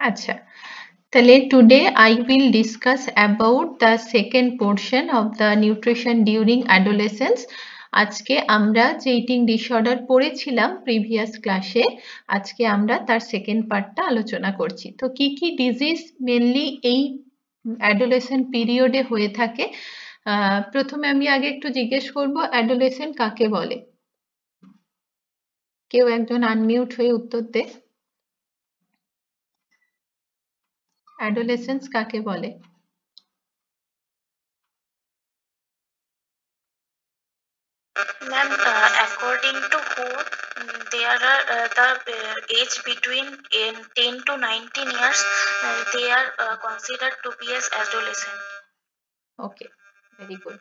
আচ্ছা, তাহলে today I will discuss about the second portion of the nutrition during adolescence. আজকে আমরা যে ইটিং ডিসঅর্ডার পড়েছিলাম প্রিভিয়াস ক্লাসে, আজকে আমরা তার সেকেন্ড পার্টটা আলোচনা করছি। তো কি কি ডিজিজ মেনলি এই অ্যাডোলেসেন্ট পিরিয়ডে হয়ে থাকে? প্রথমে আমি আগে একটু জিজ্ঞেস করব, অ্যাডোলেসেন্ট কাকে বলে? কেউ একজন আনমিউট হয়ে উত্তর দে। অ্যাডোলেসেন্স কাকে বলে? Ma'am, according to who, there are the age between 10 to 19 years, they are considered to be as adolescent. Okay, very good.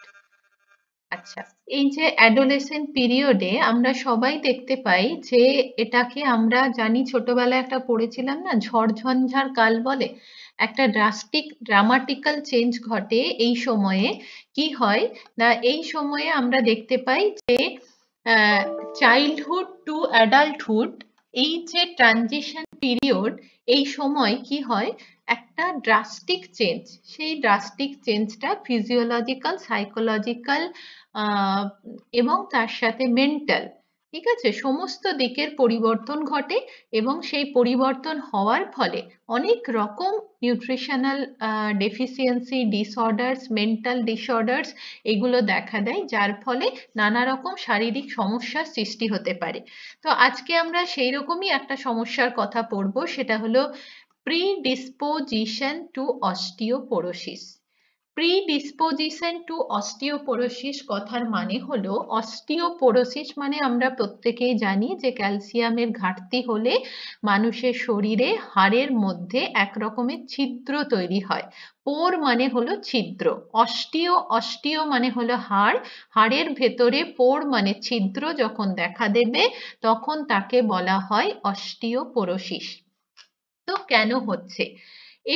আচ্ছা, এই যে অ্যাডোলেসেন্ট পিরিয়ডে আমরা সবাই দেখতে পাই যে এটাকে আমরা জানি, ছোটবেলায় একটা পড়েছিলাম না, ঝড়ঝঞ্ঝার কাল বলে। একটা ড্রামাটিক্যাল চেঞ্জ ঘটে এই সময়ে। কি হয় না, এই সময়ে আমরা দেখতে পাই যে চাইল্ডহুড টু অ্যাডাল্টহুড, এই যে ট্রানজিশন পিরিয়ড, এই সময় কি হয়, একটা ড্রাস্টিক চেঞ্জ। সেই ড্রাস্টিক চেঞ্জটা ফিজিওলজিক্যাল, সাইকোলজিক্যাল এবং তার সাথে মেন্টাল, ঠিক আছে, সমস্ত দিকের পরিবর্তন ঘটে। এবং সেই পরিবর্তন হওয়ার ফলে অনেক রকম nutritional deficiency, disorders, mental disorders এগুলো দেখা দেয়, যার ফলে নানা রকম শারীরিক সমস্যার সৃষ্টি হতে পারে। তো আজকে আমরা সেই রকমই একটা সমস্যার কথা পড়ব, সেটা হলো predisposition to osteoporosis. Predisposition to osteoporosis কথার মানে হলো, অস্টিওপোরোসিস মানে আমরা প্রত্যেকেই জানি যে ক্যালসিয়ামের ঘাটতি হলে মানুষের শরীরে হাড়ের মধ্যে এক রকমের ছিদ্র তৈরি হয়। পোর মানে হলো ছিদ্র, অস্টিও মানে হলো হাড়, হাড়ের ভেতরে পোর মানে ছিদ্র যখন দেখা দেবে তখন তাকে বলা হয় অস্টিওপোরোসিস। তো কেন হচ্ছে?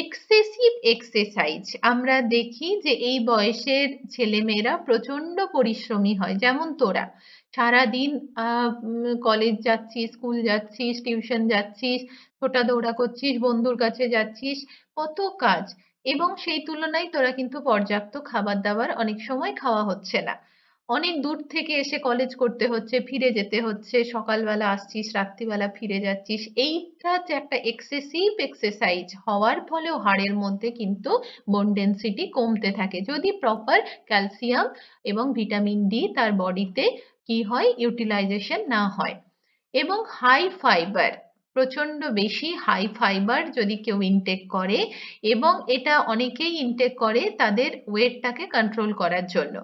এক্সেসিভ এক্সারসাইজ, আমরা দেখি যে এই বয়সের ছেলেমেয়েরা প্রচন্ড পরিশ্রমী হয়। যেমন তোরা সারাদিন কলেজ যাচ্ছিস, স্কুল যাচ্ছিস, টিউশন যাচ্ছিস, ছোটা দৌড়া করছিস, বন্ধুর কাছে যাচ্ছিস, কত কাজ, এবং সেই তুলনায় তোরা কিন্তু পর্যাপ্ত খাবার দাবার অনেক সময় খাওয়া হচ্ছে না। অনেক দূর থেকে এসে কলেজ করতে হচ্ছে, ফিরে যেতে হচ্ছে, সকালবেলা আসছিস, রাত্রিবেলা ফিরে যাচ্ছিস। এইটা যে একটা এক্সেসিভ এক্সারসাইজ হওয়ার ফলেও হাড়ের মধ্যে কিন্তু বোন ডেনসিটি কমতে থাকে, যদি প্রপার ক্যালসিয়াম এবং ভিটামিন ডি তার বডিতে কি হয়, ইউটিলাইজেশন না হয়। এবং হাই ফাইবার, প্রচন্ড বেশি হাই ফাইবার যদি কেউ ইনটেক করে, এবং এটা অনেকেই ইনটেক করে তাদের ওয়েটটাকে কন্ট্রোল করার জন্য।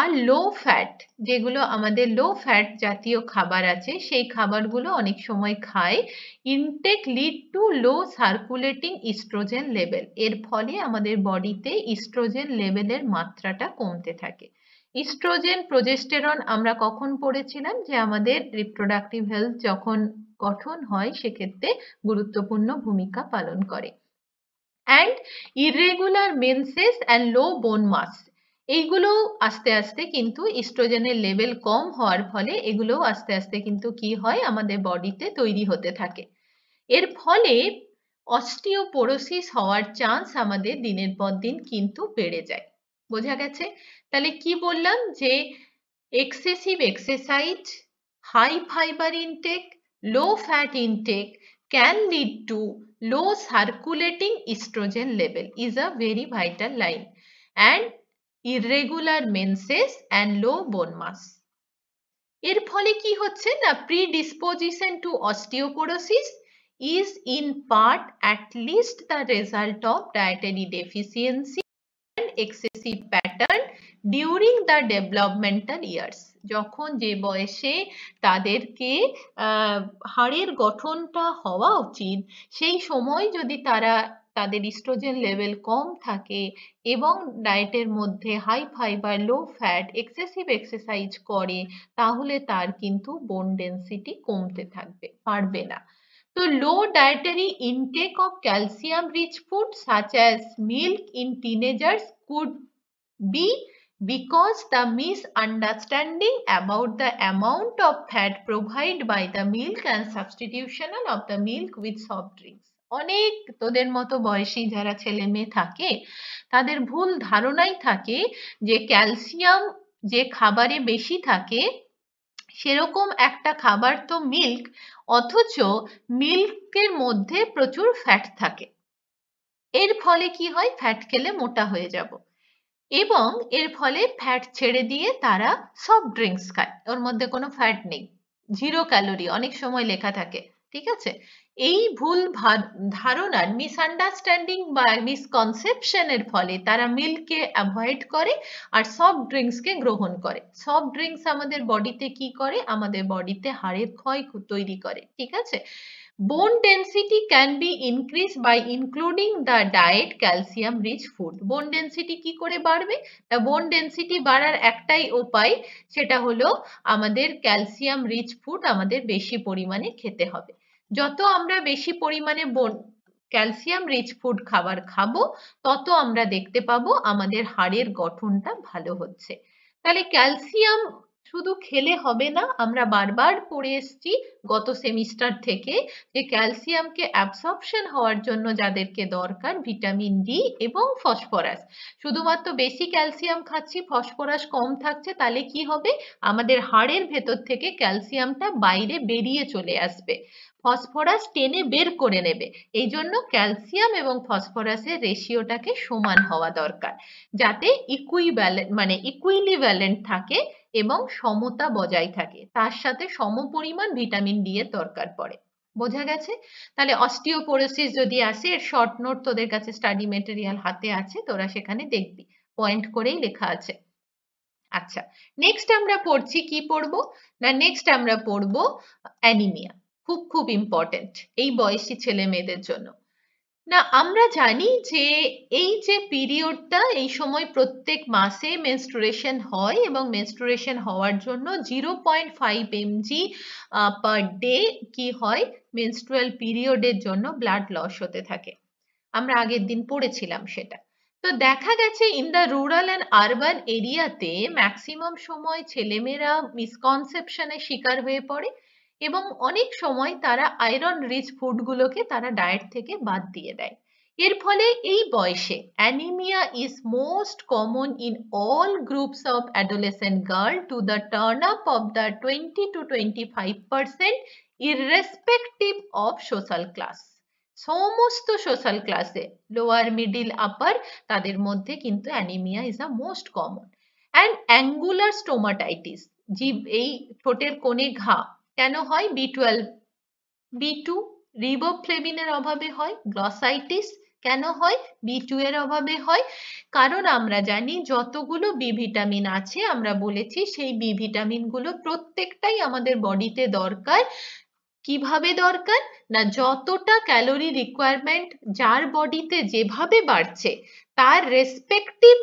আর লো ফ্যাট, যেগুলো আমাদের লো ফ্যাট জাতীয় খাবার আছে, সেই খাবারগুলো অনেক সময় খায়, intake lead to low circulating oestrogen level. এর ফলে আমাদের বডিতে ইস্ট্রোজেন লেভেলের মাত্রাটা কমতে থাকে। ইস্ট্রোজেন, প্রোজেস্টেরন আমরা কখন পড়েছিলাম যে আমাদের রিপ্রোডাক্টিভ হেলথ যখন গঠন হয় সেক্ষেত্রে গুরুত্বপূর্ণ ভূমিকা পালন করে। And irregular menses and low বোন মাস, এইগুলো আস্তে আস্তে কিন্তু ইস্ট্রোজেনের লেভেল কম হওয়ার ফলে এগুলো আস্তে আস্তে কিন্তু কি হয়, আমাদের বডিতে তৈরি হতে থাকে। এর ফলে অস্টিওপোরোসিস হওয়ার চান্স আমাদের দিনের পর দিন কিন্তু বেড়ে যায়। বোঝা গেছে? তাহলে কি বললাম, যে excessive exercise, high fibre intake, low fat intake can lead to low circulating estrogen level is a very vital line, and irregular menses and low bone mass. এর ফলে কি হচ্ছে না, predisposition to osteoporosis is in part at least the result of dietary deficiency and excessive pattern during the developmental years. যখন যে বয়সে তাদেরকে হাড়ের গঠনটা হওয়া উচিত, সেই সময় যদি তারা তাদের ইস্ট্রোজেন লেভেল কম থাকে এবং ডায়েটের মধ্যে high fibre, low fat, excessive exercise করে, তাহলে তার কিন্তু বোন ডেনসিটি কমতে থাকবে, পারবে না। তো low dietary intake of calcium rich food such as milk in teenagers could be because the misunderstanding about the amount of fat provided by the milk and substitution of the milk with soft drinks. অনেক তোদের মতো বয়সী যারা ছেলে মেয়ে থাকে তাদের ভুল ধারণাই থাকে যে ক্যালসিয়াম যে খাবারে বেশি থাকে সেরকম একটা খাবার তো মিল্ক, অথচ মিল্কের মধ্যে প্রচুর ফ্যাট থাকে। এর ফলে কি হয়, ফ্যাট খেলে মোটা হয়ে যাব, এবং এর ফলে ফ্যাট ছেড়ে দিয়ে তারা সফট ড্রিঙ্কস খায়, ওর মধ্যে কোনো ফ্যাট নেই, 0 ক্যালোরি অনেক সময় লেখা থাকে। ঠিক আছে, এই ভুল ধারণার মিসআন্ডারস্ট্যান্ডিং বা মিসকনসেপশনের ফলে তারা মিল্ককে অ্যাভয়েড করে আর সফট ড্রিঙ্কসকে গ্রহণ করে। সফট ড্রিঙ্কস আমাদের বডিতে কি করে, আমাদের বডিতে হাড়ের ক্ষয় তৈরি করে। ঠিক আছে, bone density can be increased by including the diet calcium rich food. bone density কি করে বাড়বে, bone density বাড়ার একটাই উপায়, সেটা হলো আমাদের ক্যালসিয়াম রিচ ফুড আমাদের বেশি পরিমাণে খেতে হবে। যত আমরা বেশি পরিমাণে ক্যালসিয়াম রিচ ফুড খাবার খাবো তত আমরা দেখতে পাবো আমাদের হাড়ের গঠনটা ভালো হচ্ছে। তাহলে ক্যালসিয়াম শুধু খেলে হবে না, আমরা বারবার পড়ে এসেছি গত সেমিস্টার থেকে যে ক্যালসিয়ামকে অ্যাবসর্পশন হওয়ার জন্য যাদেরকে দরকার ভিটামিন ডি এবং ফসফরাস, শুধুমাত্র বেশি ক্যালসিয়াম খাচ্ছি ফসফরাস কম থাকছে, তাহলে কি হবে, আমাদের হাড়ের ভেতর থেকে ক্যালসিয়ামটা বাইরে বেরিয়ে চলে আসবে, ফসফরাস টেনে বের করে নেবে। এই জন্য ক্যালসিয়াম এবং ফসফরাসের রেশিওটাকে সমান হওয়া দরকার, যাতে ইকুইলিভ্যালেন্ট থাকে এবং সমতা বজায় থাকে, তার সাথে সমপরিমাণ ভিটামিন ডি এর দরকার পড়ে। বোঝা গেছে? তাহলে অস্টিওপোরোসিস যদি আসে, এর শর্ট নোট তোদের কাছে স্টাডি মেটেরিয়াল হাতে আছে, তোরা সেখানে দেখবি, পয়েন্ট করেই লেখা আছে। আচ্ছা, নেক্সট আমরা পড়ছি, কি পড়বো না, নেক্সট আমরা পড়বো অ্যানিমিয়া। খুব খুব ইম্পর্টেন্ট এই বয়সী ছেলে মেয়েদের জন্য। না, আমরা জানি যে এই যে পিরিয়ডটা, এই সময় প্রত্যেক মাসে মেনস্ট্রুয়েশন হয় এবং মেনস্ট্রুয়েশন হওয়ার জন্য 0.5 mg পার ডে কি হয়, মেনস্ট্রুয়াল পিরিয়ডের জন্য ব্লাড লস হতে থাকে। আমরা আগের দিন পড়েছিলাম সেটা। তো দেখা গেছে in the rural and urban এরিয়াতে ম্যাক্সিমাম সময় ছেলেমেয়েরা মিসকনসেপশনের শিকার হয়ে পড়ে এবং অনেক সময় তারা আয়রন রিচ ফুডগুলোকে তারা ডায়েট থেকে বাদ দিয়ে দেয়। এর ফলে এই বয়সে anaemia is most common in all groups of adolescent girl to the turn up of the 20 to 25% irrespective of social class. সমস্ত সোশ্যাল ক্লাসে, লোয়ার মিডিল আপার, তাদের মধ্যে কিন্তু anaemia is a most common. And angular stomatitis, জীব এই ঠোঁটের কোণে ঘা কেন হয়, B12 B2 রিবোফ্লেভিনের অভাবে হয়। গ্লসাইটিস কেন হয়, B2 এর অভাবে হয়। কারণ আমরা জানি যতগুলো বি ভিটামিন আছে, আমরা বলেছি সেই বি ভিটামিন গুলো প্রত্যেকটাই আমাদের বডিতে দরকার। কিভাবে দরকার না, যতটা ক্যালোরি রিকোয়ারমেন্ট যার বডিতে যেভাবে বাড়ছে তার রেসপেক্টিভ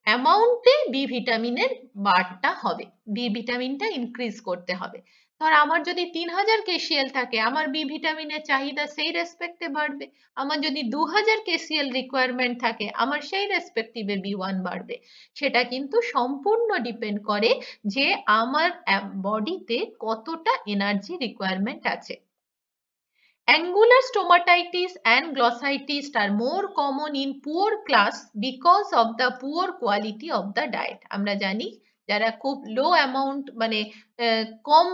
অ্যামাউন্টে বি ভিটামিনের বাড়টা হবে, বি ভিটামিনটা ইনক্রিজ করতে হবে। ধর আমার যদি 3000 KCl থাকে, আমার বি ভিটামিনের চাহিদা সেই রেসপেক্টে বাড়বে। আমার যদি 2000 KCl রিকোয়ারমেন্ট থাকে, আমার সেই রেসপেক্টিভে B1 বাড়বে। সেটা কিন্তু সম্পূর্ণ ডিপেন্ড করে যে আমার বডিতে কতটা এনার্জি রিকোয়ারমেন্ট আছে। Angular stomatitis and glossitis are more common in poor class because of the poor quality of the diet. আমরা জানি যারা খুব লো অ্যামাউন্ট মানে কম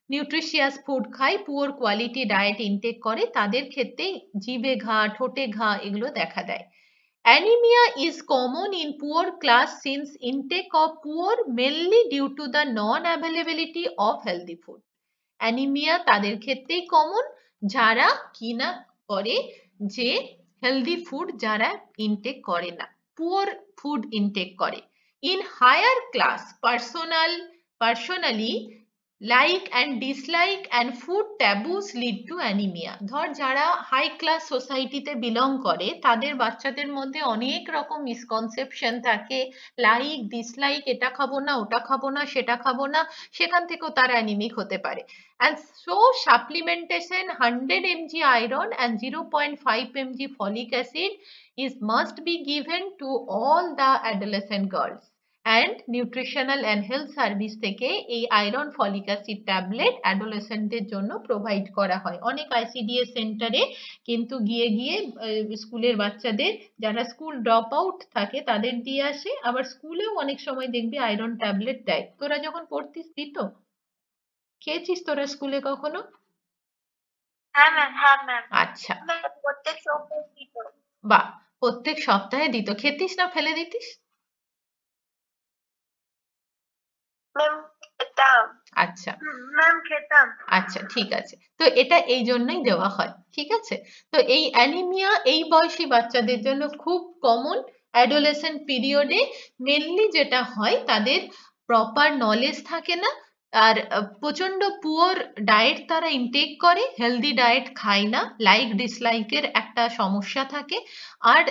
নিউট্রিশিয়াস ফুড খায়, পুয়ার কোয়ালিটি ডায়েট ইনটেক করে, তাদের ক্ষেত্রে জিভে ঘা, ঠোঁটে ঘা এগুলো দেখা দেয়। Anemia is common in poor class since intake of poor mainly due to the non-availability of healthy food. Anaemia তাদের ক্ষেত্রেই কমন যারা কিনা করে যে হেলদি ফুড যারা ইনটেক করে না, পুয়ার ফুড ইনটেক করে। In higher class personally like and dislike and food taboos lead to anaemia. ধর যারা হাই ক্লাস সোসাইটিতে বিলং করে তাদের বাচ্চাদের মধ্যে অনেক রকম মিসকনসেপশন থাকে, লাইক ডিসলাইক, এটা খাবো না, ওটা খাবো না, সেটা খাবো না, সেখান থেকেও তারা অ্যানিমিক হতে পারে। And so supplementation 100 mg iron and 0.5 mg folic acid is must be given to all the adolescent girls. And nutritional and health service থেকে এই আয়রন ফলিক অ্যাসিড ট্যাবলেট অ্যাডোলেসেন্টদের জন্য প্রোভাইড করা হয়। অনেক আইসিডিএস সেন্টারে কিন্তু গিয়ে গিয়ে স্কুলের বাচ্চাদের যারা স্কুল ড্রপ আউট থাকে তাদের দিয়ে আসে, আবার স্কুলেও অনেক সময় দেখবি আয়রন ট্যাবলেট দেয়। তোরা যখন পড়তিস দিত? খেয়েছিস তোরা স্কুলে কখনো? হ্যাঁ ম্যাম, হ্যাঁ ম্যাম। আচ্ছা, প্রত্যেক সপ্তাহে দিত। বাহ, প্রত্যেক সপ্তাহে দিত। খেতিস না ফেলে দিতিস? ম্যাম খেতাম। আচ্ছা ম্যাম খেতাম। আচ্ছা, ঠিক আছে। তো এটা এই জন্যই দেওয়া হয়, ঠিক আছে। তো এই অ্যানিমিয়া এই বয়সী বাচ্চাদের জন্য খুব কমন। অ্যাডোলেসেন্ট পিরিয়ডে মেনলি যেটা হয়, তাদের প্রপার নলেজ থাকে না, আর প্রচন্ড পুয়ার ডায়েট তারা ইনটেক করে, হেলদি ডায়েট খায় না, লাইক ডিসলাইকের একটা সমস্যা থাকে। আর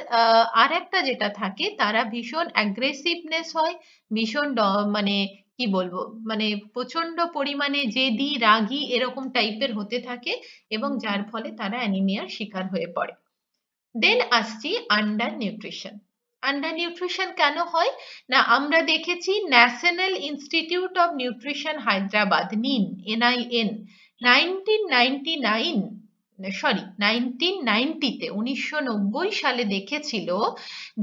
আর একটা যেটা থাকে, তারা ভীষণ অ্যাগ্রেসিভনেস হয়, ভীষণ মানে কি বলবো, মানে প্রচন্ড পরিমাণে জেদি রাগী এরকম টাইপের হতে থাকে, এবং যার ফলে তারা অ্যানিমিয়ার শিকার হয়ে পড়ে। দেন আসছি আন্ডার নিউট্রিশন। আন্ডার নিউট্রিশন কেন হয় না, আমরা দেখেছি national institute of nutrition Hyderabad, NIN, NIN, 1990-তে 1990 সালে দেখেছিল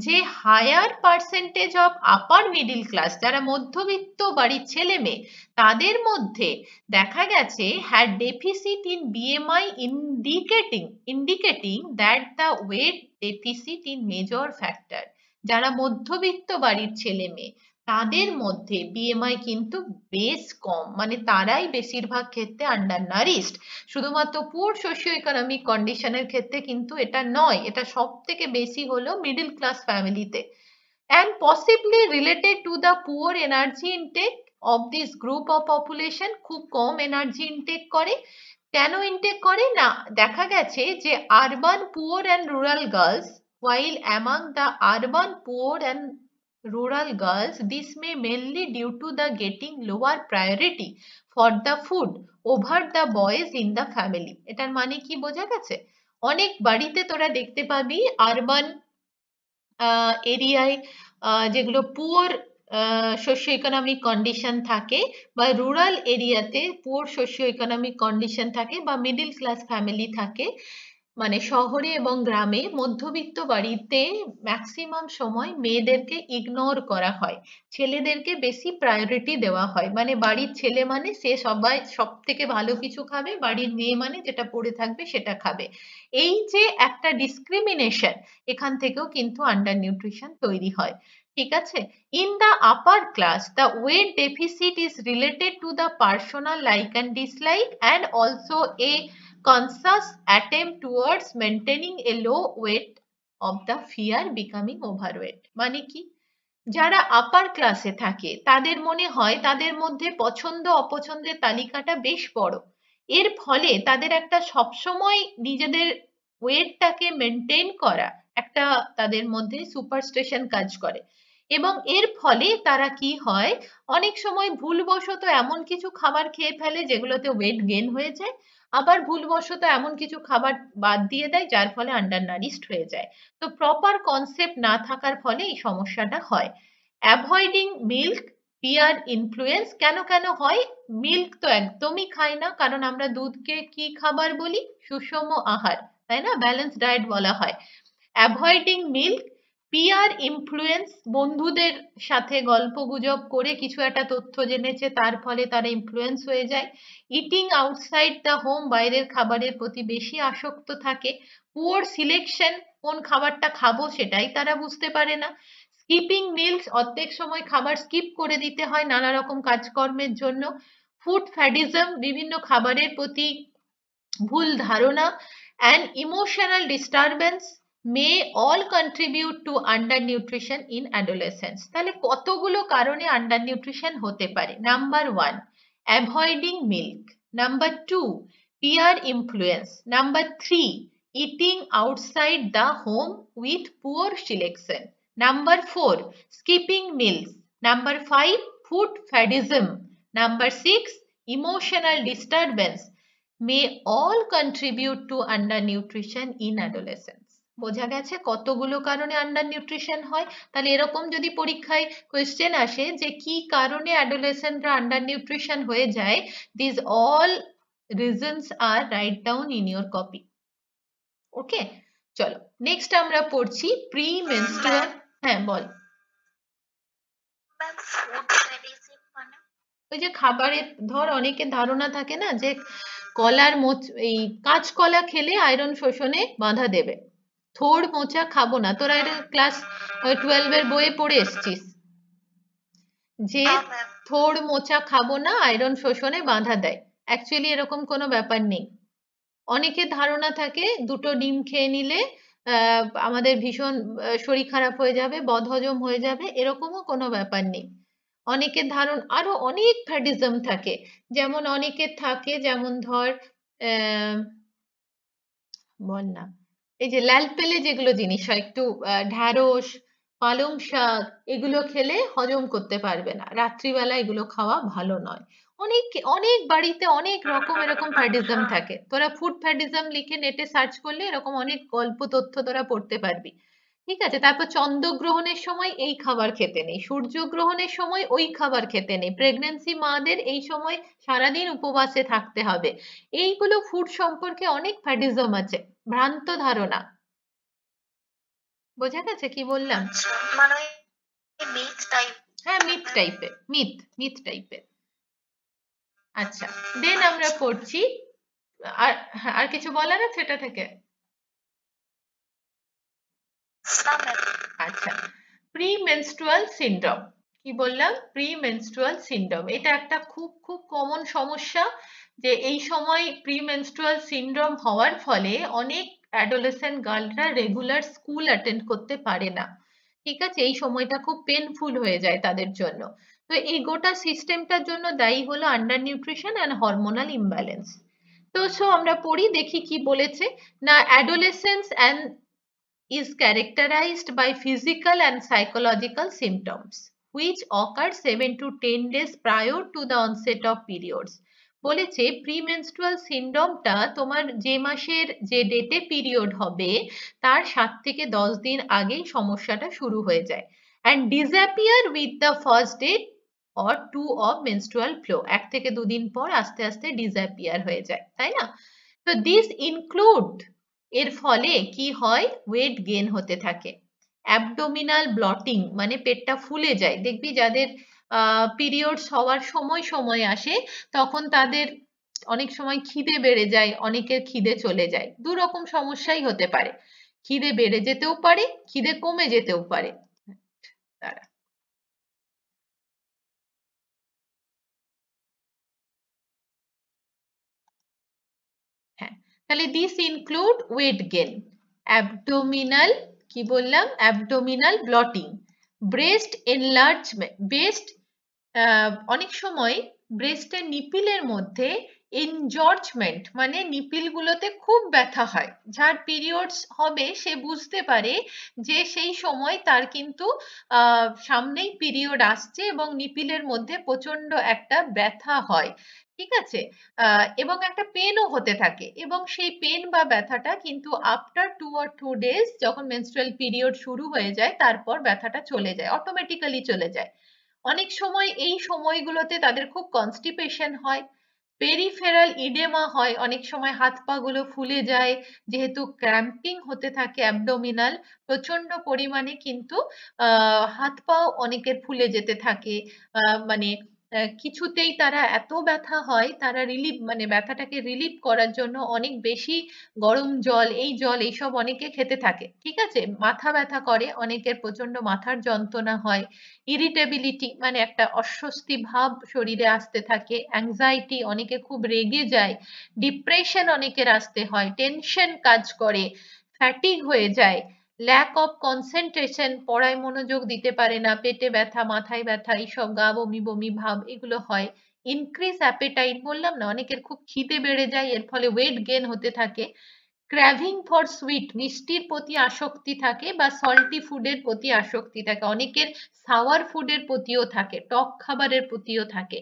যে higher percentage of upper middle class, যারা মধ্যবিত্ত বাড়ির ছেলে মেয়ে, তাদের মধ্যে দেখা গেছে had deficit in BMI indicating that the weight deficit in major factor। যারা মধ্যবিত্ত বাড়ির ছেলে মেয়ে তাদের মধ্যে BMI কিন্তু বেশ কম, মানে তারাই বেশিরভাগ ক্ষেত্রে আন্ডার নারিশড। শুধুমাত্র পুয়ার সোশিও ইকোনমিক কন্ডিশনের ক্ষেত্রে কিন্তু এটা নয়, এটা সব থেকে বেশি হলো মিডল ক্লাস ফ্যামিলিতে। and possibly related to the poor energy intake of this group of population। খুব কম এনার্জি ইনটেক করে। কেন ইনটেক করে না, দেখা গেছে যে urban poor and rural girls, while among the urban poor and rural girls this may mainly due to the getting lower priority for the food over the boys in the family। এটার মানে কি বোঝা গেছে? অনেক বাড়িতে তোরা দেখতে পাবি আরবান এরিয়ায় যেগুলো পুয়ার সোশিও ইকোনমিক কন্ডিশন থাকে, বা রুরাল এরিয়াতে পুয়ার সোশিও ইকোনমিক কন্ডিশন থাকে, বা মিডিল ক্লাস ফ্যামিলি থাকে, মানে শহরে এবং গ্রামে মধ্যবিত্ত বাড়িতে ম্যাক্সিমাম সময় মেয়েদেরকে ইগনোর করা হয়, ছেলেদেরকে বেশি প্রায়োরিটি দেওয়া হয়। মানে বাড়ির ছেলে মানে সে সবাই সব থেকে ভালো কিছু খাবে, বাড়ির মেয়ে মানে যেটা পড়ে থাকবে সেটা খাবে। এই যে একটা ডিসক্রিমিনেশন, এখান থেকেও কিন্তু আন্ডার নিউট্রিশন তৈরি হয়, ঠিক আছে। In the upper class the weight deficit is related to the personal like and dislike and also a conscious attempt towards maintaining a low weight of the fear becoming overweight। মানে কি, যারা আপার ক্লাসে থাকে তাদের মনে হয় তাদের মধ্যে পছন্দ অপছন্দের তালিকাটা বেশ বড়, এর ফলে তাদের একটা সবসময় নিজেদের ওয়েটটাকে মেনটেন করা একটা তাদের মধ্যে সুপারস্টিশন কাজ করে, এবং এর ফলে তারা কি হয়, অনেক সময় ভুলবশত এমন কিছু খাবার খেয়ে ফেলে যেগুলোতে ওয়েট গেইন হয়ে যায়, আবার ভুলবশত এমন কিছু খাবার বাদ দিয়ে দেয় যার ফলে আন্ডার নারিশড হয়ে যায়। তো প্রপার কনসেপ্ট না থাকার ফলে এই সমস্যাটা হয়। Avoiding milk, peer influence. কেন কেন হয়? মিল্ক তো একদমই খাই না, কারণ আমরা দুধকে কি খাবার বলি? সুষম আহার, তাই না? ব্যালেন্স ডায়েট বলা হয়। অ্যাভয়েডিং মিল্ক, পিয়ার ইনফ্লুয়েন্স, বন্ধুদের সাথে গল্প গুজব করে কিছু একটা তথ্য জেনেছে তার ফলে তারা ইনফ্লুয়েন্স হয়ে যায়। ইটিং আউটসাইড দ্য হোম, বাইরের খাবারের প্রতি বেশি আসক্ত থাকে। পুয়ার সিলেকশন, কোন খাবারটা খাবো সেটাই তারা বুঝতে পারে না। স্কিপিং মিলস, অর্ধেক সময় খাবার স্কিপ করে দিতে হয় নানা রকম কাজকর্মের জন্য। ফুড ফ্যাডিজম, বিভিন্ন খাবারের প্রতি ভুল ধারণা। And emotional disturbance may all contribute to undernutrition in adolescence. তাহলে কতগুলো কারণে আন্ডার নিউট্রিশন হতে পারে। Number 1, avoiding milk. Number 2, peer influence. Number 3, eating outside the home with poor selection. Number 4, skipping meals. Number 5, food fadism. Number 6, emotional disturbance may all contribute to undernutrition in adolescence। বোঝা গেছে কতগুলো কারণে under nutrition হয়। তাহলে এরকম যদি পরীক্ষায় question আসে যে কি কারণে অ্যাডোলেসেন্টরা আন্ডার নিউট্রিশন হয়ে যায়, this all reasons are write down in your copy. Okay, চলো নেক্সট আমরা পড়ছি প্রি মেনস্ট্রুয়াল। হ্যাঁ বল। ম্যাম ফুড মেডিসিন মানে? ওই যে খাবারের, ধর অনেকের ধারণা থাকে না যে এই কাঁচকলা খেলে আয়রন শোষণে বাধা দেবে, থোড় মোচা খাবো না, তোরা এটা ক্লাস 12 এর বইয়ে পড়ে এসছিস যে থোড় মোচা খাবো না আয়রন শোষণে বাধা দেয়। অ্যাকচুয়ালি এরকম কোনো ব্যাপার নেই। অনেকের ধারণা থাকে দুটো ডিম খেয়ে নিলে আমাদের ভীষণ শরীর খারাপ হয়ে যাবে, বদহজম হয়ে যাবে, এরকমও কোনো ব্যাপার নেই। অনেকের আরো অনেক ফ্যাডিজম থাকে, যেমন অনেকের থাকে, যেমন ধর বল না, এই যে লাল পেলে যেগুলো জিনিস হয়, একটু ঢ্যাঁড়স, পালং শাক, এগুলো খেলে হজম করতে পারবে না, রাত্রিবেলা এগুলো খাওয়া ভালো নয়। অনেক অনেক বাড়িতে অনেক রকম এরকম ফ্যাডিজম থাকে। তোরা ফুড ফ্যাডিজম লিখে নেটে সার্চ করলে এরকম অনেক গল্প তথ্য তোরা পড়তে পারবি। ঠিক আছে, তারপর চন্দ্রগ্রহণের সময় এই খাবার খেতে নেই, সূর্যগ্রহণের সময় ওই খাবার খেতে নেই, প্রেগন্যান্সি মাদের এই সময় সারাদিন উপবাসে থাকতে হবে। এইগুলো ফুড সম্পর্কে অনেক ফ্যাডিজম আছে, ভ্রান্ত ধারণা। বোঝা গেছে কি বললাম? মানে মিথ টাইপ। হ্যাঁ মিথ টাইপের, মিথ টাইপের। আচ্ছা, দেন আমরা পড়ছি আর আর কিছু বলার আছে এটা থেকে? আচ্ছা, প্রি মেনস্ট্রুয়াল সিনড্রোম। কি বললাম? প্রি মেনস্ট্রুয়াল সিনড্রোম, এটা একটা খুব খুব কমন সমস্যা, যে এই সময় প্রি মেনস্ট্রুয়াল সিনড্রোম হওয়ার ফলে অনেক অ্যাডোলেসেন্ট গার্লরা রেগুলার স্কুল অ্যাটেন্ড করতে পারে না। ঠিক আছে, এই সময়টা খুব পেনফুল হয়ে যায় তাদের জন্য। তো এই গোটা সিস্টেমটার জন্য দায়ী হলো under nutrition and hormonal imbalance. তো আমরা পড়ি, দেখি কি বলেছে না, adolescence and is characterized by physical and psychological symptoms which occur 7 to 10 days prior to the onset of periods। বলেছে প্রিমেনস্ট্রুয়াল সিনড্রোমটা তোমার যে মাসের যে ডেটে পিরিয়ড হবে তার 7 থেকে 10 দিন আগেই সমস্যাটা শুরু হয়ে যায়, and disappear with the first day or two of menstrual flow। 1 থেকে 2 দিন পর আস্তে আস্তে ডিসঅ্যাপিয়ার হয়ে যায়, তাই না? তো দিস ইনক্লুড, এর ফলে কি হয়, ওয়েট গেইন হতে থাকে, অ্যাবডোমিনাল ব্লটিং মানে পেটটা ফুলে যায়। দেখবি যাদের পিরিয়ডস হওয়ার সময় সময় আসে তখন তাদের অনেক সময় খিদে বেড়ে যায়, অনেকের খিদে চলে যায়, দু রকম সমস্যাই হতে পারে, খিদে বেড়ে যেতেও পারে, খিদে কমে যেতেও পারে। তারা হ্যাঁ, তাহলে this include weight gain, abdominal, কি বললাম, অ্যাবডোমিনাল ব্লটিং, ব্রেস্ট এনলার্জমেন্ট, অনেক সময় ব্রেস্টের নিপিলের মধ্যে এনজর্জমেন্ট মানে নিপিলগুলোতে খুব ব্যথা হয়, যার পিরিয়ডস হবে সে বুঝতে পারে যে সেই সময় তার কিন্তু সামনেই পিরিয়ড আসছে এবং নিপিলের মধ্যে প্রচন্ড একটা ব্যথা হয়। ঠিক আছে, এবং একটা পেনও হতে থাকে, এবং সেই পেন বা ব্যথাটা কিন্তু আফটার 2 or 2 days যখন মেনস্ট্রুয়াল পিরিয়ড শুরু হয়ে যায় তারপর ব্যথাটা চলে যায়, অটোমেটিক্যালি চলে যায়। অনেক সময় এই সময়গুলোতে তাদের খুব কনস্টিপেশন হয়, পেরিফেরাল ইডেমা হয়, অনেক সময় হাত পা গুলো ফুলে যায়, যেহেতু ক্র্যাম্পিং হতে থাকে অ্যাবডোমিনাল প্রচন্ড পরিমাণে, কিন্তু হাত পাও অনেকের ফুলে যেতে থাকে, মানে কিছুতেই তারা এত ব্যথা হয়, তারা রিলিফ মানে ব্যথাটাকে রিলিফ করার জন্য অনেক বেশি গরম জল, এই জল এইসব অনেকে খেতে থাকে। ঠিক আছে, মাথা ব্যথা করে, অনেকের প্রচন্ড মাথার যন্ত্রণা হয়, ইরিটেবিলিটি মানে একটা অস্বস্তি ভাব শরীরে আসতে থাকে, অ্যাংজাইটি, অনেকে খুব রেগে যায়, ডিপ্রেশন অনেকের আসতে হয়, টেনশন কাজ করে, ফ্যাটিগ হয়ে যায়, ল্যাক অফ কনসেন্ট্রেশন, পড়ায় মনোযোগ দিতে পারে না, পেটে ব্যথা, মাথায় ব্যথা, এইসব গা বমি বমি ভাব এগুলো হয়, ইনক্রিজ অ্যাপেটাইট, বললাম না অনেকের খুব খিদে বেড়ে যায়, এর ফলে ওয়েট গেইন হতে থাকে, ক্র্যাভিং ফর সুইট, মিষ্টির প্রতি আসক্তি থাকে বা সল্টি ফুডের প্রতি আসক্তি থাকে, অনেকের সাওয়ার ফুডের প্রতিও থাকে, টক খাবারের প্রতিও থাকে।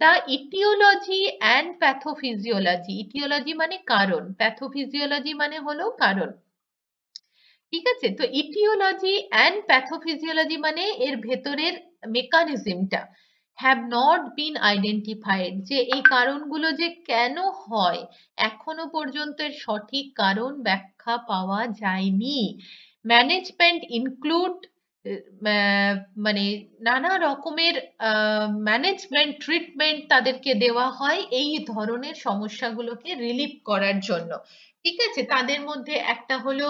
The aetiology and pathophysiology, aetiology মানে কারণ, প্যাথোফিজিওলজি মানে হলো কারণ। ঠিক আছে, তো ইটিওলজি অ্যান্ড প্যাথোফিজিওলজি মানে এর ভেতরের মেকানিজমটা হ্যাভ নট বিন আইডেন্টিফাইড, যে এই কারণগুলো যে কেন হয় এখনো পর্যন্ত এর সঠিক কারণ ব্যাখ্যা পাওয়া যায়নি। ম্যানেজমেন্ট ইনক্লুড মানে নানা রকমের ম্যানেজমেন্ট ট্রিটমেন্ট তাদেরকে দেওয়া হয় এই ধরনের সমস্যাগুলোকে রিলিভ করার জন্য। ঠিক আছে, তাদের মধ্যে একটা হলো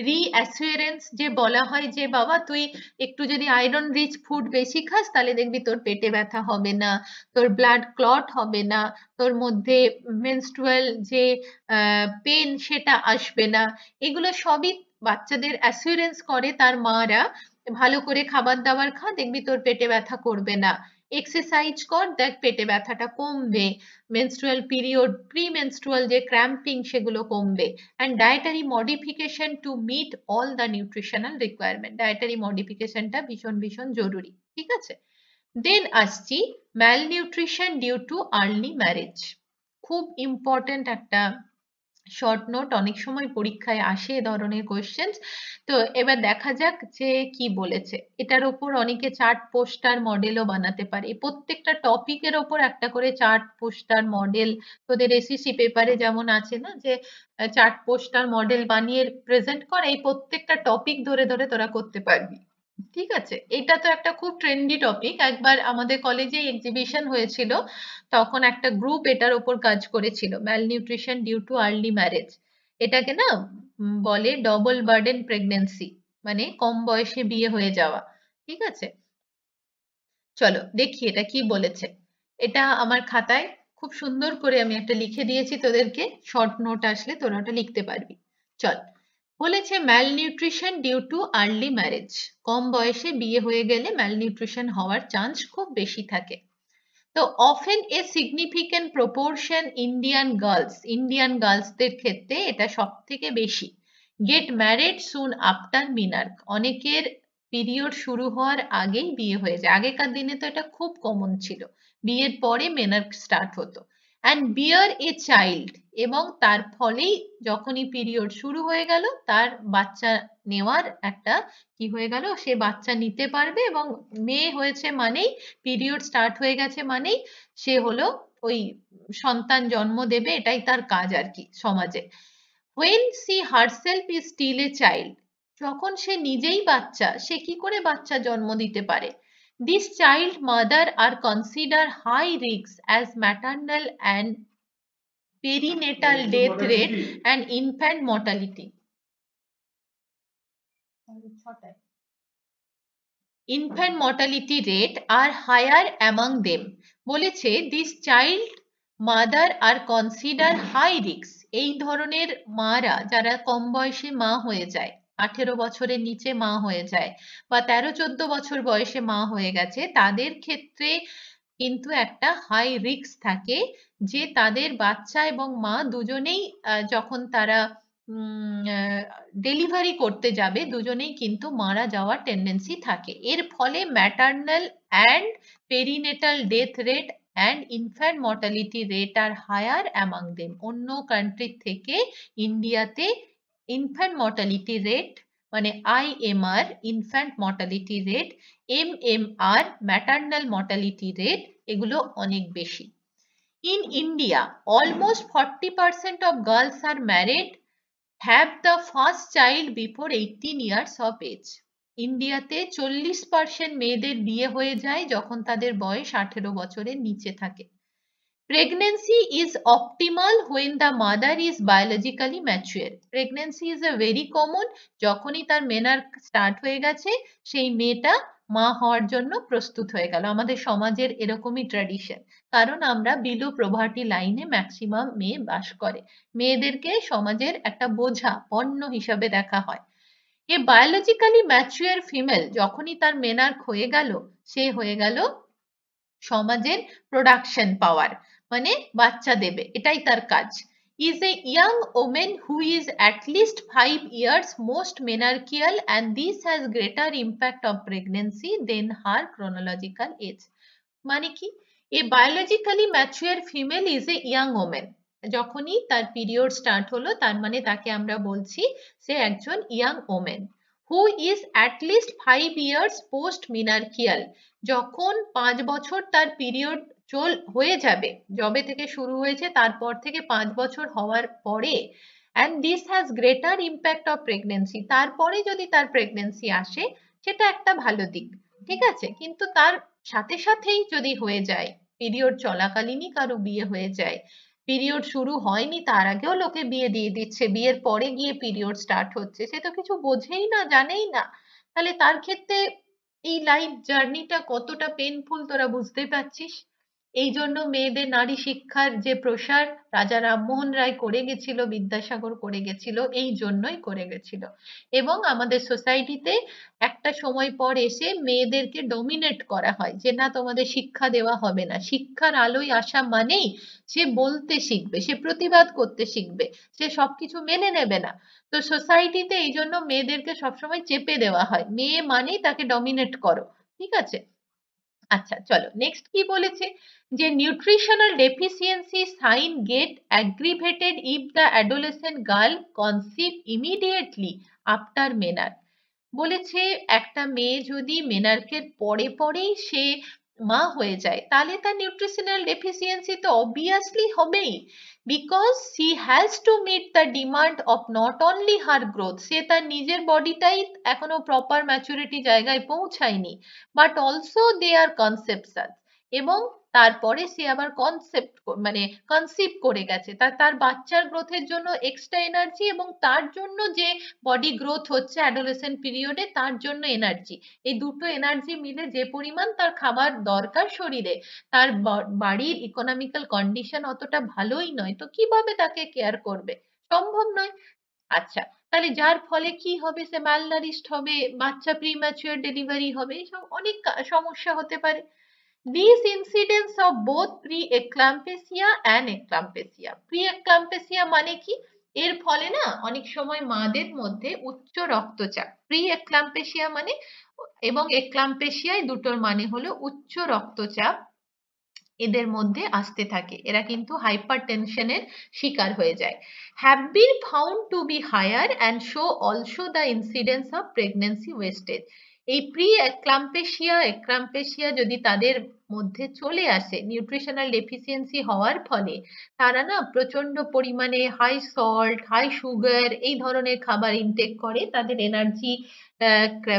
রিঅ্যাসুরেন্স, যে বলা হয় যে বাবা তুই একটু যদি আয়রন রিচ ফুড বেশি খাস তাহলে দেখবি তোর পেটে ব্যথা হবে না, তোর ব্লাড ক্লট হবে না, তোর মধ্যে মেনস্ট্রুয়াল যে পেন সেটা আসবে না। এগুলো সবই বাচ্চাদের অ্যাসুরেন্স করে তার মারা, ভালো করে খাবার দাবার খা দেখবি তোর পেটে ব্যথা করবে না, এক্সারসাইজ কর দেখ পেটে ব্যথাটা কমবে, মেনস্ট্রুয়াল পিরিয়ড প্রি মেনস্ট্রুয়াল যে ক্র্যাম্পিং সেগুলো কমবে, and dietary modification to meet all the nutritional requirement, dietary modification টা ভীষণ ভীষণ জরুরি। ঠিক আছে, দেন আসছি malnutrition due to early marriage, খুব ইম্পর্টেন্ট একটা শর্ট নোট, অনেক সময় পরীক্ষায় আসে এ ধরনের কোয়েশ্চেন। তো এবার দেখা যাক যে কি বলেছে। এটার ওপর অনেকে চার্ট পোস্টার মডেলও বানাতে পারে, প্রত্যেকটা টপিকের ওপর একটা করে চার্ট পোস্টার মডেল তোদের এসএসসি পেপারে যেমন আছে না, যে চার্ট পোস্টার মডেল বানিয়ে প্রেজেন্ট কর, এই প্রত্যেকটা টপিক ধরে ধরে তোরা করতে পারবি। ঠিক আছে, এটা তো একটা খুব ট্রেন্ডি টপিক, একবার আমাদের কলেজে এক্সিবিশন হয়েছিল তখন একটা গ্রুপ এটার ওপর কাজ করেছিল, malnutrition due to early marriage. এটাকে না বলে ডবল বার্ডেন প্রেগনেন্সি, মানে কম বয়সে বিয়ে হয়ে যাওয়া। ঠিক আছে, চলো দেখি এটা কি বলেছে। এটা আমার খাতায় খুব সুন্দর করে আমি একটা লিখে দিয়েছি তোদেরকে, শর্ট নোট আসলে তোরা ওটা লিখতে পারবি। চল, বলেছে malnutrition due to early marriage, কম বয়সে বিয়ে হয়ে গেলে ম্যালনিউট্রিশন হওয়ার চান্স খুব বেশি থাকে। তো often a significant proportion Indian গার্লসদের ক্ষেত্রে এটা সব থেকে বেশি। Get married soon after menarche, অনেকের পিরিয়ড শুরু হওয়ার আগেই বিয়ে হয়ে যায়, আগেকার দিনে তো এটা খুব কমন ছিল, বিয়ের পরে মেনার্ক স্টার্ট হতো। অ্যান্ড বিয়ার এ চাইল্ড, এবং তার ফলেই যখনই পিরিয়ড শুরু হয়ে গেল তার বাচ্চা নেওয়ার একটা কি হয়ে গেল, সে বাচ্চা নিতে পারবে, এবং মেয়ে হয়েছে মানেই পিরিয়ড স্টার্ট হয়ে গেছে মানেই সে হলো ওই সন্তান জন্ম দেবে, এটাই তার কাজ আর কি সমাজে। when she herself is still a child, যখন সে নিজেই বাচ্চা সে কি করে বাচ্চা জন্ম দিতে পারে। this child mother are consider high risks as maternal and perinatal death rate and infant mortality. infant mortality rate are higher among them, বলেছে this child mother are consider high risk, এই ধরনের মারা যারা কম বয়সে মা হয়ে যায়, 18 বছরের নিচে মা হয়ে যায় বা 13-14 বছর বয়সে মা হয়ে গেছে, তাদের ক্ষেত্রে কিন্তু একটা হাই রিস্ক থাকে যে তাদের বাচ্চা এবং মা দুজনেই যখন তারা ডেলিভারি করতে যাবে দুজনেই কিন্তু মারা যাওয়ার টেন্ডেন্সি থাকে। এর ফলে maternal and perinatal death rate and infant mortality rate are higher among them, অন্য কান্ট্রির থেকে ইন্ডিয়াতে ইনফ্যান্ট মর্টালিটি রেট মানে IMR infant mortality rate, MMR maternal mortality rate, এগুলো অনেক বেশি। In India, almost 40% of girls are married, have the first child before 18 years of age. ইন্ডিয়াতে 40% মেয়েদের বিয়ে হয়ে যায় যখন তাদের বয়স 18 বছরের নিচে থাকে। Pregnancy is optimal when the mother is biologically mature. Pregnancy is a very common, যখনই তার মেনার্ক স্টার্ট হয়ে গেছে সেই মেয়েটা মা হওয়ার জন্য প্রস্তুত হয়ে গেল। আমাদের সমাজের এরকমই ট্র্যাডিশন, কারণ আমরা বিলো প্রভার্টি লাইনে ম্যাক্সিমাম মেয়ে বাস করে, মেয়েদেরকে সমাজের একটা বোঝা পণ্য হিসাবে দেখা হয়। এ বায়োলজিক্যালি ম্যাচুয়ার ফিমেল যখনই তার মেনার্ক হয়ে গেল সে হয়ে গেল সমাজের প্রোডাকশন পাওয়ার, মানে বাচ্চা দেবে, এটাই তার কাজ। is a young woman who is at least 5 years most menarcheal and this has greater impact of pregnancy than her chronological age. মানে কি, a biologically mature female is a young woman, যখনই তার পিরিয়ড স্টার্ট হলো তার মানে তাকে আমরা বলছি সে একজন young women. Who is at least 5 years post menarcheal, যখন 5 বছর তার পিরিয়ড হয়ে যাবে, যবে থেকে শুরু হয়েছে তারপর থেকে 5 বছর হওয়ার পরে, and this has greater impact of pregnancy, তারপরে যদি তার প্রেগনেন্সি আসে সেটা একটা ভালো দিক, ঠিক আছে। কিন্তু তার সাথে সাথেই যদি হয়ে যায়, পিরিয়ড চলাকালীনই কারো বিয়ে হয়ে যায়, পিরিয়ড শুরু হয়নি তার আগেও লোকে বিয়ে দিয়ে দিচ্ছে, বিয়ের পরে গিয়ে পিরিয়ড স্টার্ট হচ্ছে, সে তো কিছু বোঝেই না, জানেই না, তাহলে তার ক্ষেত্রে এই লাইফ জার্নিটা কতটা পেনফুল তোরা বুঝতেই পারছিস। এই জন্য মেয়েদের নারী শিক্ষার যে প্রসার রাজা রামমোহন রায় করে গেছিল, বিদ্যাসাগর করে গেছিল, এই জন্যই করে গেছিল। এবং আমাদের সোসাইটিতে একটা সময় পর এসে মেয়েদেরকে ডমিনেট করা হয় যে না তোমাদের শিক্ষা দেওয়া হবে না, শিক্ষার আলোয় আসা মানেই সে বলতে শিখবে, সে প্রতিবাদ করতে শিখবে, সে সবকিছু মেনে নেবে না। তো সোসাইটিতে এই জন্য মেয়েদেরকে সবসময় চেপে দেওয়া হয়, মেয়ে মানেই তাকে ডমিনেট করো, ঠিক আছে। আচ্ছা চলো নেক্সট কি বলেছে, যে nutritional deficiency sign get aggravated if the adolescent girl conceive immediately after menarche. বলেছে একটা মেয়ে যদি মেনার্কের পরে পরেই সে মা হয়ে যায় তাহলে তার নিউট্রিশনাল ডেফিসিয়েন্সি তো অবভিয়াসলি হবেই, because she has to meet the demand of not only her growth, সে তার নিজের বডিটাই এখনো প্রপার ম্যাচুরিটি জায়গায় পৌঁছায়নি, but also they are conception, এবং তারপরে সে আবার কনসেপ্ট মানে কনসিভ করে গেছে, তার তার বাচ্চার গ্রোথের জন্য এক্সট্রা এনার্জি, এবং তার জন্য যে বডি গ্রোথ হচ্ছে অ্যাডোলেসেন্ট পিরিয়ডে তার জন্য এনার্জি, এই দুটো এনার্জি মিলে যে পরিমাণ তার খাবার দরকার শরীরে, তার বাড়ির ইকোনমিক্যাল কন্ডিশন অতটা ভালোই নয়, তো কিভাবে তাকে কেয়ার করবে, সম্ভব নয়। আচ্ছা, তাহলে যার ফলে কি হবে, সে ম্যালনারিশড হবে, বাচ্চা প্রিম্যাচুয়ার ডেলিভারি হবে, এইসব অনেক সমস্যা হতে পারে। These incidents of both pre-eclampsia and eclampsia. Pre-eclampsia মানে কি, এর ফলে না অনেক সময় মাদের মধ্যে উচ্চ রক্তচাপ, প্রি-এক্লাম্পেশিয়া মানে, এবং এক্লাম্পেশিয়ায় দুটোর মানে হলো উচ্চ রক্তচাপ এদের মধ্যে আসতে থাকে, এরা কিন্তু হাইপার টেনশনের শিকার হয়ে যায়। Have been found to be higher and show also the incidence of pregnancy wastage. এই প্রি এক্লাম্পেশিয়া যদি তাদের মধ্যে চলে আসে নিউট্রিশনাল ডেফিসিয়েন্সি হওয়ার ফলে, তারা না প্রচন্ড পরিমাণে হাই সল্ট, হাই সুগার এই ধরনের খাবার ইনটেক করে তাদের এনার্জি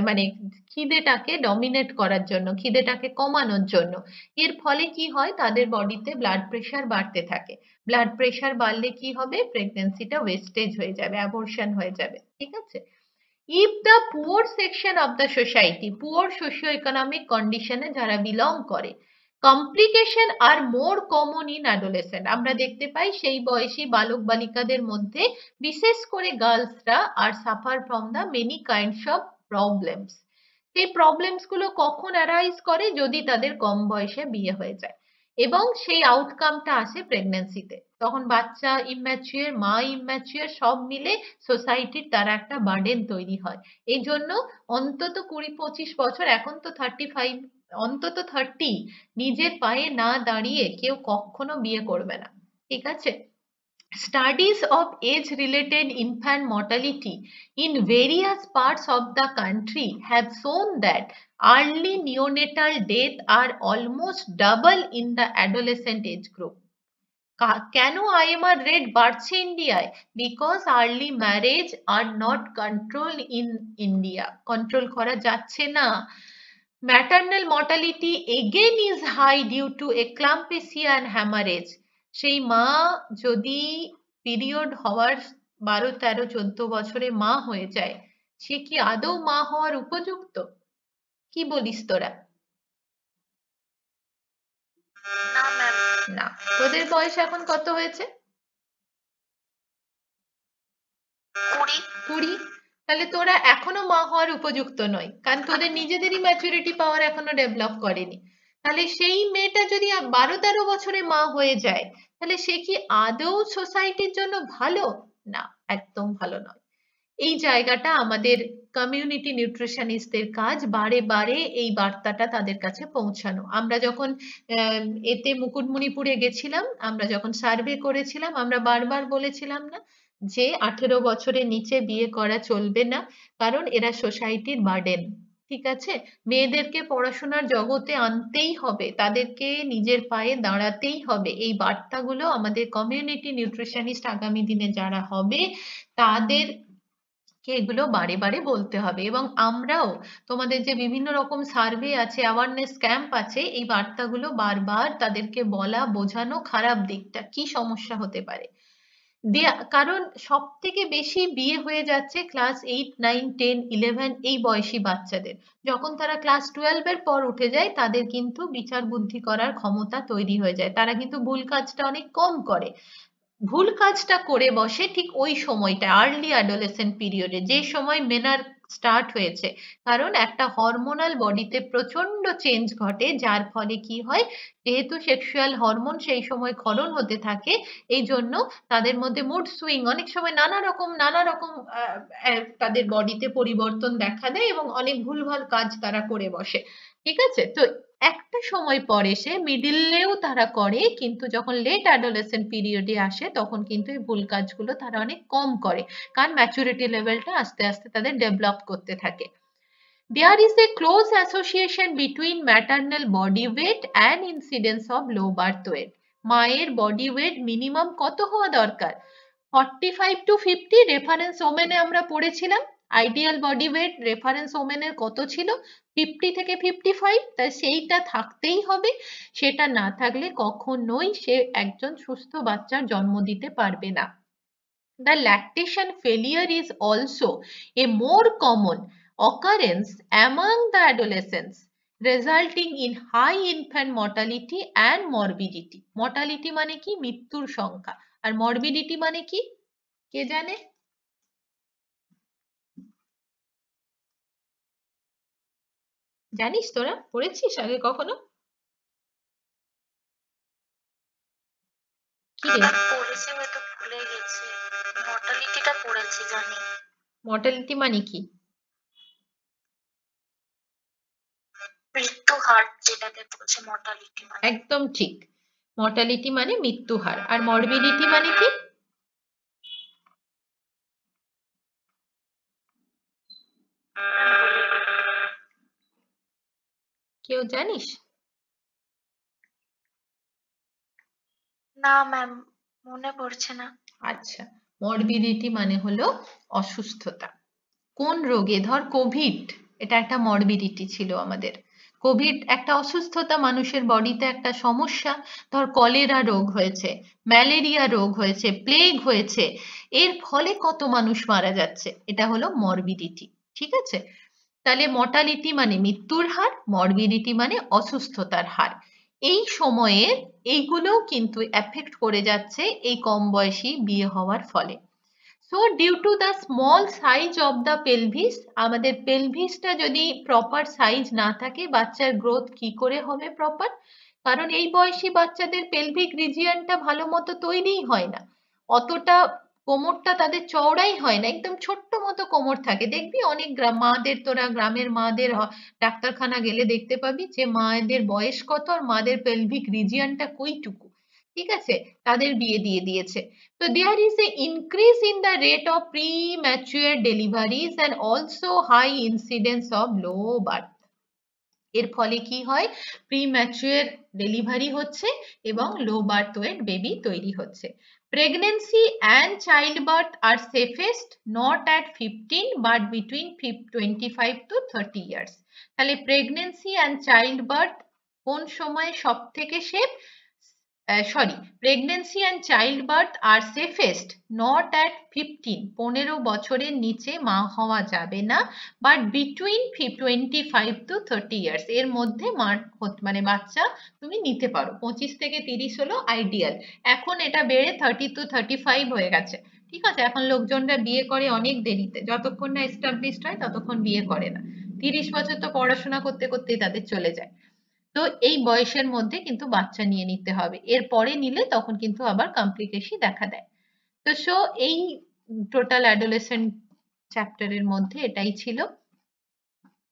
মানে খিদেটাকে ডমিনেট করার জন্য, খিদেটাকে কমানোর জন্য। এর ফলে কি হয়, তাদের বডিতে ব্লাড প্রেশার বাড়তে থাকে, ব্লাড প্রেশার বাড়লে কি হবে, প্রেগনেন্সিটা ওয়েস্টেজ হয়ে যাবে, অ্যাবর্শন হয়ে যাবে, ঠিক আছে। If the poor section of the society, poor socio economic কন্ডিশনে যারা বিলং করে, complication are more common in adolescent, আমরা দেখতে পাই সেই বয়সী বালক বালিকাদের মধ্যে বিশেষ করে গার্লসরা are suffer from the many kinds of problems. সেই প্রবলেমস গুলো কখন অ্যারাইজ করে, যদি তাদের কম বয়সে বিয়ে হয়ে যায়, এবং সেই আউটকামটা আসে প্রেগনেন্সিতে, তখন বাচ্চা ইম্যাচিওর, মা ইম্যাচিওর, সব মিলে সোসাইটির তারা একটা বার্ডেন তৈরি হয়। এই জন্য অন্তত 20-25 বছর, এখন তো 35, অন্তত 30 নিজের পায়ে না দাঁড়িয়ে কেউ কখনো বিয়ে করবে না, ঠিক আছে। Studies of age-related infant mortality in various parts of the country have shown that early neonatal death are almost double in the adolescent age group. কেন IMR রেট বাড়ছে ইন্ডিয়ায়? Because early marriage are not control in India, control করা যাচ্ছে না। Maternal mortality again is high due to eclampsia and haemorrhage. সেই মা যদি period হওয়ার 12, 13, 14 বছরে মা হয়ে যায়, সে কি আদৌ মা হওয়ার উপযুক্ত? কি বলিস তোরা? না ম্যাম। না। তোদের বয়স এখন কত হয়েছে? 20। তাহলে তোরা এখনো মা হওয়ার উপযুক্ত নয়, কারণ তোদের নিজেদেরই ম্যাচুরিটি পাওয়ার এখনো ডেভেলপ করেনি। তাহলে সেই মেয়েটা যদি 12-13 বছরে মা হয়ে যায়, তাহলে সে কি আদৌ সোসাইটির জন্য ভালো? না, একদম ভালো নয়। এই জায়গাটা আমাদের কমিউনিটি নিউট্রিশনিস্টদের কাজ, বারে বারে এই বার্তাটা তাদের কাছে পৌঁছানো। আমরা যখন এতে মুকুটমণিপুরে গেছিলাম, আমরা যখন সার্ভে করেছিলাম, আমরা বারবার বলেছিলাম না যে 18 বছরের নিচে বিয়ে করা চলবে না, কারণ এরা সোসাইটির বার্ডেন। ঠিক আছে, মেয়েদেরকে পড়াশোনার জগতে আনতেই হবে, তাদেরকে নিজের পায়ে দাঁড়াতেই হবে। এই বার্তাগুলো আমাদের কমিউনিটি নিউট্রিশনিস্ট আগামী দিনে যারা হবে তাদের এগুলো বারে বারে বলতে হবে। এবং আমরাও তোমাদের যে বিভিন্ন রকম সার্ভে আছে, অ্যাওয়ারনেস ক্যাম্প আছে, এই বার্তাগুলো বারবার তাদেরকে বলা, বোঝানো খারাপ দিকটা কি সমস্যা হতে পারে। কারণ সব থেকে বেশি বিয়ে হয়ে যাচ্ছে ক্লাস 8, 9, 10, 11 এই বয়সী বাচ্চাদের। যখন তারা ক্লাস 12 এর পর উঠে যায় তাদের কিন্তু বিচার বুদ্ধি করার ক্ষমতা তৈরি হয়ে যায়, তারা কিন্তু ভুল কাজটা অনেক কম করে। ভুল কাজটা করে বসে ঠিক ওই সময়টা, আর্লি অ্যাডোলেসেন্ট পিরিয়ডে, যে সময় মেনার স্টার্ট হয়েছে। কারণ একটা হরমোনাল বডিতে প্রচন্ড চেঞ্জ ঘটে, যার ফলে কি হয়, যেহেতু সেক্সুয়াল হরমোন সেই সময় ক্ষরণ হতে থাকে, এই জন্য তাদের মধ্যে মুড সুইং, অনেক সময় নানা রকম তাদের বডিতে পরিবর্তন দেখা দেয় এবং অনেক ভুলভাল কাজ তারা করে বসে। ঠিক আছে, তো একটা সময় পর এসে মিডিলেও তারা করে, কিন্তু যখন লেট অ্যাডোলেসেন্ট পিরিয়ডে আসে তখন কিন্তু এই ভুল কাজগুলো তারা অনেক কম করে, কারণ ম্যাচুরিটি লেভেলটা আস্তে আস্তে তাদের ডেভেলপ করতে থাকে। There is a close association between maternal body weight and incidence of low birth weight. মায়ের বডি ওয়েট মিনিমাম কত হওয়া দরকার? 45 to 50 রেফারেন্স ওমেনে আমরা পড়েছিলাম। আইডিয়াল বডি ওয়েট রেফারেন্স ওমেনের কত ছিল? 50 থেকে 55। তাই সেইটা থাকতেই হবে, সেটা না থাকলে কখনোই সে একজন সুস্থ বাচ্চার জন্ম দিতে পারবে না। The lactation failure is also a more common occurrence among the adolescents, resulting in high infant mortality and morbidity. Mortality মানে কি? মৃত্যুর সংখ্যা। আর morbidity মানে কি কে জানে? জানিস তোরা? পড়েছিস আগে কখনো? কি রে? পড়েছি, হয়তো ভুলে গেছি। মর্টালিটিটা পড়েছি, জানি। মর্টালিটি মানে কি? মৃত্যু হার যেটাকে বলছে মর্টালিটি মানে। একদম ঠিক, মর্টালিটি মানে মৃত্যু হার। আর মরবিডিটি মানে কি? কেউ জানিস? না ম্যাম, মনে পড়ছে না। আচ্ছা, মরবিডিটি মানে হলো অসুস্থতা। কোন রোগে? ধর কোভিড, এটা একটা মরবিডিটি ছিল আমাদের। কোভিড একটা অসুস্থতা, মানুষের বডিতে একটা সমস্যা। ধর কলেরা রোগ হয়েছে, ম্যালেরিয়া রোগ হয়েছে, প্লেগ হয়েছে, এর ফলে কত মানুষ মারা যাচ্ছে, এটা হলো মরবিডিটি। ঠিক আছে, তাহলে মর্টালিটি মানে মৃত্যুর হার, মরবিডিটি মানে অসুস্থতার হার। এই সময়ে এইগুলোও কিন্তু এফেক্ট করে যাচ্ছে এই কম বয়সী বিয়ে হওয়ার ফলে। So due to the small size of the pelvis, আমাদের পেলভিসটা যদি প্রপার সাইজ না থাকে, বাচ্চার গ্রোথ কি করে হবে প্রপার? কারণ এই বয়সী বাচ্চাদের পেলভিক রিজিয়নটা ভালো মতো তৈরিই হয় না, অতটা কোমরটা তাদের চওড়াই হয় না, একদম ছোট্ট মতো কোমর থাকে। দেখবি অনেক মাদের, তোরা গ্রামের মাদের ডাক্তারখানা গেলে দেখতে পাবি যে মায়েদের বয়স কত আর মাদের পেলভিক রিজিয়নটা কইটুকু। ঠিক আছে, তাদের বিয়ে দিয়ে দিয়েছে। So there is a increase in the rate of premature deliveries and also high incidence of low birth. এর ফলে কি হয়? প্রিম্যাচুয়ার ডেলিভারি হচ্ছে এবং লো বার্থ ওয়েট বেবি তৈরি হচ্ছে। Pregnancy and childbirth are safest not at 15 but between 25 to 30 years. তাহলে pregnancy and childbirth কোন সময় সব থেকে safe? Pregnancy and childbirth are safest not at 15, 15 বছরের নিচে মা হওয়া যাবে না, বাট বিটুইন 25 to 30 ইয়ার্স, এর মধ্যে মানে বাচ্চা তুমি নিতে পারো। 25 থেকে 30 হলো আইডিয়াল, এখন এটা বেড়ে 30 to 35 হয়ে গেছে। ঠিক আছে, এখন লোকজনরা বিয়ে করে অনেক দেরিতে, যতক্ষণ না এস্টাবলিশড হয় ততক্ষণ বিয়ে করে না। 30 বছর তো পড়াশোনা করতে করতেই তাদের চলে যায়। তো এই বয়সের মধ্যে কিন্তু বাচ্চা নিয়ে নিতে হবে, এর পরে নিলে তখন কিন্তু আবার কমপ্লিকেশন দেখা দেয়। তো সো এই টোটাল অ্যাডোলেসেন্ট চ্যাপ্টারের মধ্যে এটাই ছিল।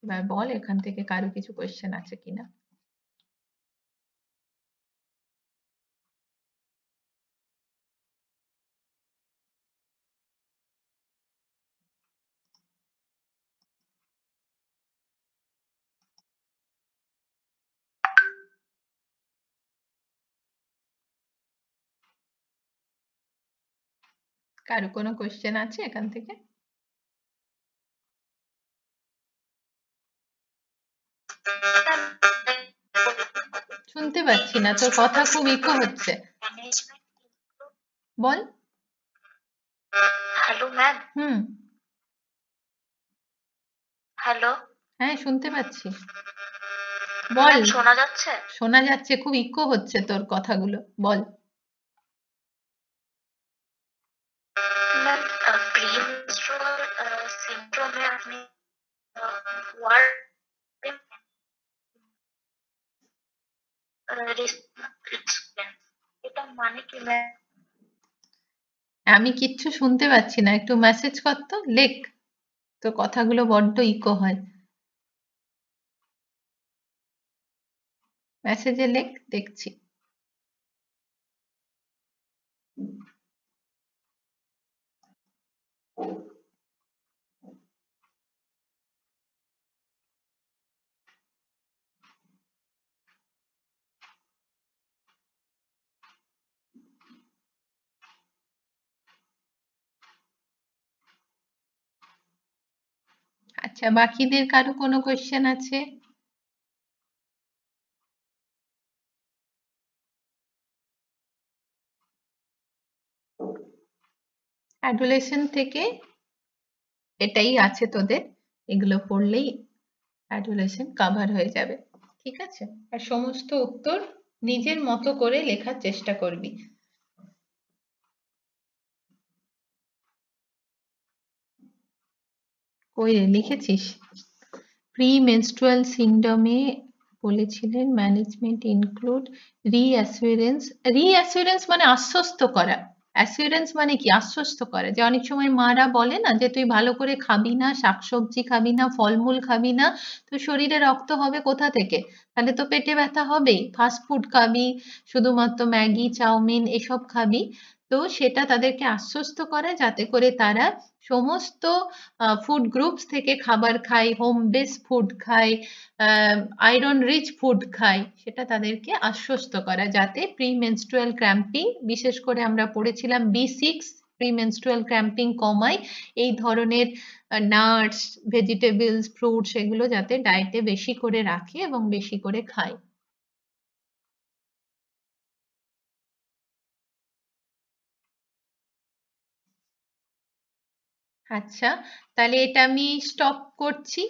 এবার বল এখান থেকে কারো কিছু কোয়েশ্চেন আছে কিনা। কারো কোনো কোয়েশ্চেন আছে এখান থেকে? শুনতে পাচ্ছি না, তোর কথা খুব ইকো হচ্ছে। বল। Hello ma'am. হ্যালো। হ্যাঁ শুনতে পাচ্ছি, বল। শোনা যাচ্ছে? শোনা যাচ্ছে, খুব ইকো হচ্ছে তোর কথাগুলো, বল। ম্যাম প্রিমেনস্ট্রুয়াল সিনড্রোমে আপনি ওয়ার্ড এটা মানে কি ম্যাম? আমি কিচ্ছু শুনতে পাচ্ছি না, একটু মেসেজ কর তো, লেখ। তোর কথাগুলো বড্ড ইকো হয়, মেসেজে লেখ, দেখছি। আচ্ছা, বাকিদের কারো কোনো কোয়েশ্চেন আছে? অ্যাডোলেশন থেকে এটাই আছে তোদের, এগুলো পড়লেই অ্যাডোলেশন কভার হয়ে যাবে, ঠিক আছে? আর সমস্ত উত্তর নিজের মতো করে লেখার চেষ্টা করবি। কই রে, লিখেছিস? প্রি মেনস্ট্রুয়াল সিনড্রোমে বলেছিলেন ম্যানেজমেন্ট ইনক্লুড রিঅ্যাসুরেন্স। রিঅ্যাসুরেন্স মানে আশ্বস্ত করা। অ্যাসুরেন্স মানে কি? আশ্বস্ত করা। যে অনেক সময় মারা বলে না যে তুই ভালো করে খাবি না, শাকসবজি খাবি না, ফলমূল খাবি না, তো শরীরে রক্ত হবে কোথা থেকে? তাহলে তো পেটে ব্যথা হবেই। ফাস্ট ফুড খাবি, শুধুমাত্র ম্যাগি চাউমিন এসব খাবি, তো সেটা তাদেরকে আশ্বস্ত করে যাতে করে তারা সমস্ত ফুড গ্রুপস থেকে খাবার খায়, হোম বেস ফুড খায়, আয়রন রিচ ফুড খায়, সেটা তাদেরকে আশ্বস্ত করা যাতে প্রিমেনস্ট্রুয়াল ক্র্যাম্পিং, বিশেষ করে আমরা পড়েছিলাম B6, প্রিমেনস্ট্রুয়াল ক্র্যাম্পিং কমায়। এই ধরনের নাটস, ভেজিটেবলস, ফ্রুটস এগুলো যাতে ডায়েটে বেশি করে রাখে এবং বেশি করে খায়। আচ্ছা, তাহলে এটা আমি স্টপ করছি।